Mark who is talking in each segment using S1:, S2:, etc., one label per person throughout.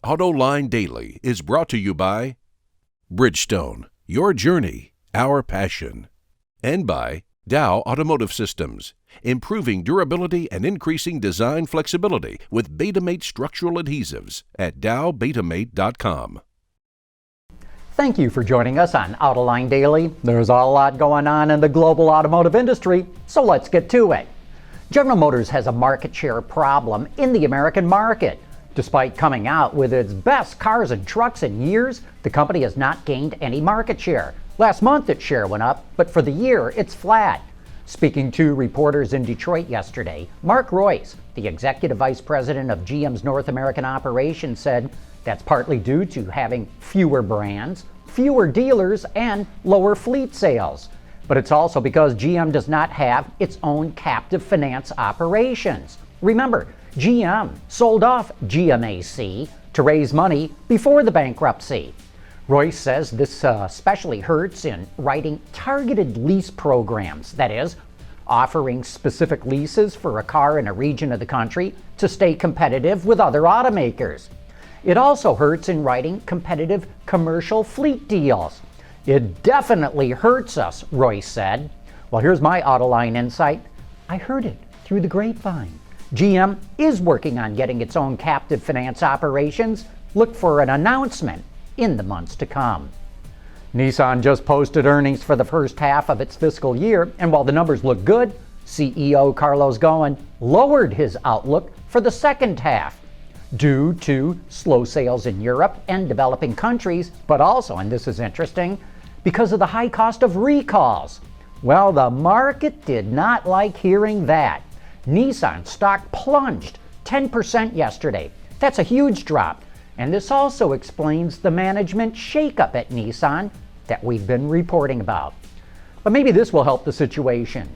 S1: Autoline Daily is brought to you by Bridgestone, your journey, our passion, and by Dow Automotive Systems, improving durability and increasing design flexibility with Betamate structural adhesives at dowbetamate.com.
S2: Thank you for joining us on Autoline Daily. There's a lot going on in the global automotive industry, so let's get to it. General Motors has a market share problem in the American market. Despite coming out with its best cars and trucks in years, the company has not gained any market share. Last month its share went up, but for the year it's flat. Speaking to reporters in Detroit yesterday, Mark Royce, the executive vice president of GM's North American operations, said that's partly due to having fewer brands, fewer dealers, and lower fleet sales. But it's also because GM does not have its own captive finance operations. Remember, GM sold off GMAC to raise money before the bankruptcy. Royce says this especially hurts in writing targeted lease programs, that is, offering specific leases for a car in a region of the country to stay competitive with other automakers. It also hurts in writing competitive commercial fleet deals. It definitely hurts us, Royce said. Well, here's my Autoline insight. I heard it through the grapevine. GM is working on getting its own captive finance operations. Look for an announcement in the months to come. Nissan just posted earnings for the first half of its fiscal year, and while the numbers look good, CEO Carlos Ghosn lowered his outlook for the second half due to slow sales in Europe and developing countries, but also, and this is interesting, because of the high cost of recalls. Well, the market did not like hearing that. Nissan stock plunged 10% yesterday. That's a huge drop. And this also explains the management shakeup at Nissan that we've been reporting about. But maybe this will help the situation.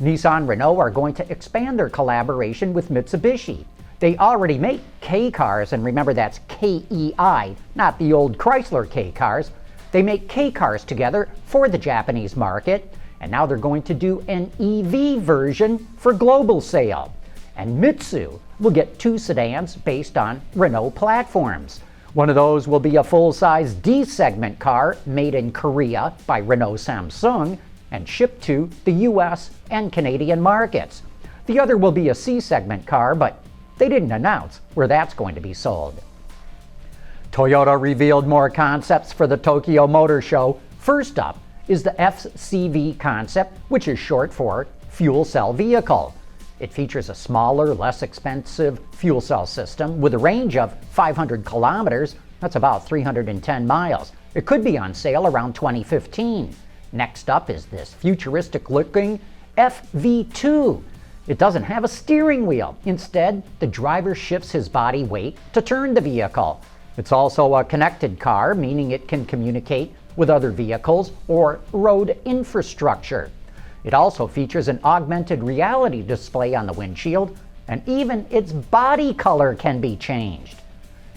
S2: Nissan and Renault are going to expand their collaboration with Mitsubishi. They already make K cars, and remember that's KEI, not the old Chrysler K cars. They make K cars together for the Japanese market, and now they're going to do an EV version for global sale. And Mitsu will get 2 sedans based on Renault platforms. One of those will be a full-size D-segment car made in Korea by Renault Samsung and shipped to the US and Canadian markets. The other will be a C-segment car, but they didn't announce where that's going to be sold. Toyota revealed more concepts for the Tokyo Motor Show. First up is the FCV concept, which is short for fuel cell vehicle. It features a smaller, less expensive fuel cell system with a range of 500 kilometers. That's about 310 miles. It could be on sale around 2015. Next up is this futuristic-looking FV2. It doesn't have a steering wheel. Instead, the driver shifts his body weight to turn the vehicle. It's also a connected car, meaning it can communicate with other vehicles or road infrastructure. It also features an augmented reality display on the windshield, and even its body color can be changed.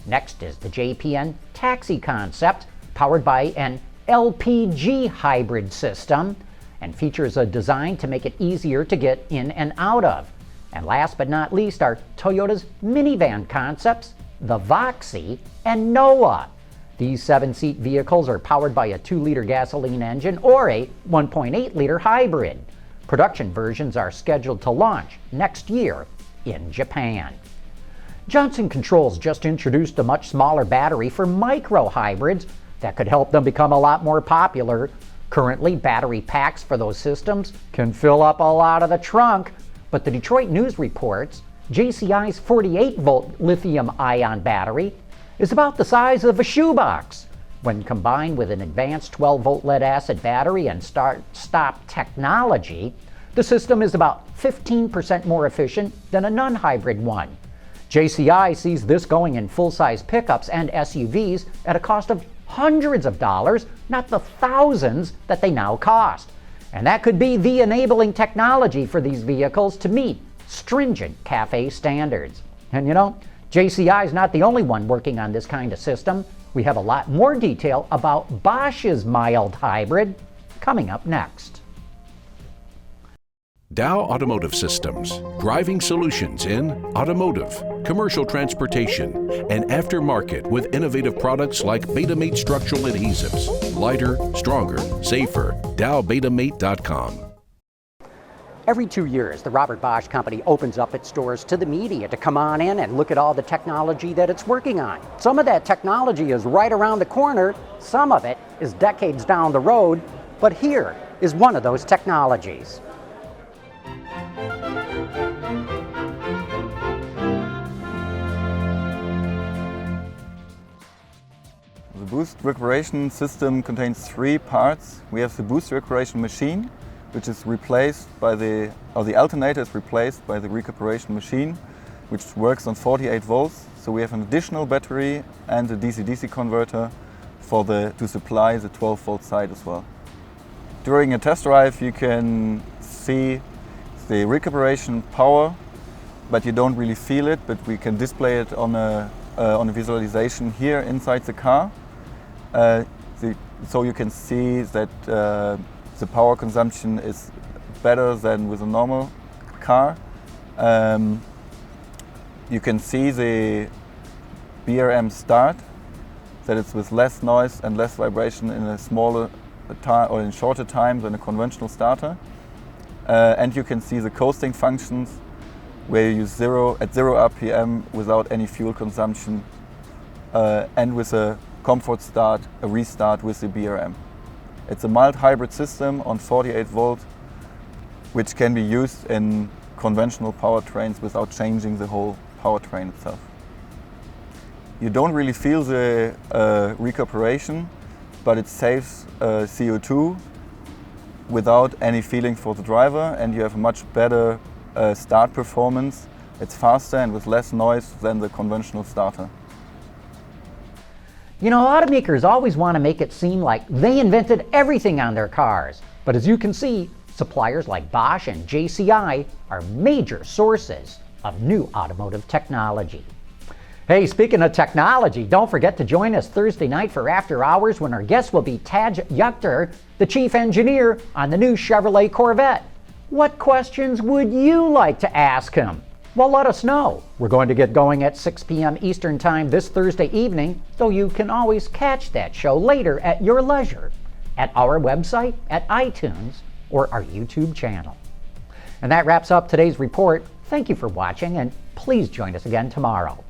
S2: Next is the JPN Taxi concept, powered by an LPG hybrid system, and features a design to make it easier to get in and out of. And last but not least are Toyota's minivan concepts, the Voxy and Noah. These 7-seat vehicles are powered by a 2-liter gasoline engine or a 1.8-liter hybrid. Production versions are scheduled to launch next year in Japan. Johnson Controls just introduced a much smaller battery for micro hybrids that could help them become a lot more popular. Currently, battery packs for those systems can fill up a lot of the trunk, but the Detroit News reports JCI'S 48-volt lithium-ion battery is about the size of a shoebox. When combined with an advanced 12-volt lead-acid battery and start-stop technology, the system is about 15% more efficient than a non-hybrid one. JCI sees this going in full-size pickups and SUVs at a cost of hundreds of dollars, not the thousands that they now cost. And that could be the enabling technology for these vehicles to meet stringent CAFE standards. And you know, JCI is not the only one working on this kind of system. We have a lot more detail about Bosch's mild hybrid coming up next.
S1: Dow Automotive Systems, driving solutions in automotive, commercial transportation, and aftermarket with innovative products like Betamate structural adhesives. Lighter, stronger, safer. DowBetamate.com.
S2: Every 2 years, the Robert Bosch Company opens up its doors to the media to come on in and look at all the technology that it's working on. Some of that technology is right around the corner, some of it is decades down the road, but here is one of those technologies.
S3: The boost recuperation system contains 3 parts. We have the boost recuperation machine, which is replaced by the alternator is replaced by the recuperation machine, which works on 48 volts. So we have an additional battery and a DC-DC converter to supply the 12 volt side as well. During a test drive you can see the recuperation power, but you don't really feel it, but we can display it on a visualization here inside the car. So you can see that the power consumption is better than with a normal car. You can see the BRM start, that it's with less noise and less vibration in a smaller time or in shorter time than a conventional starter. And you can see the coasting functions where you use at 0 RPM without any fuel consumption, and with a comfort start, a restart with the BRM. It's a mild hybrid system on 48 volt, which can be used in conventional powertrains without changing the whole powertrain itself. You don't really feel the recuperation, but it saves CO2 without any feeling for the driver, and you have a much better start performance. It's faster and with less noise than the conventional starter.
S2: You know, automakers always want to make it seem like they invented everything on their cars. But as you can see, suppliers like Bosch and JCI are major sources of new automotive technology. Hey, speaking of technology, don't forget to join us Thursday night for After Hours when our guest will be Taj Yukhtar, the chief engineer on the new Chevrolet Corvette. What questions would you like to ask him? Well, let us know. We're going to get going at 6 p.m. Eastern Time this Thursday evening, though you can always catch that show later at your leisure at our website, at iTunes, or our YouTube channel. And that wraps up today's report. Thank you for watching, and please join us again tomorrow.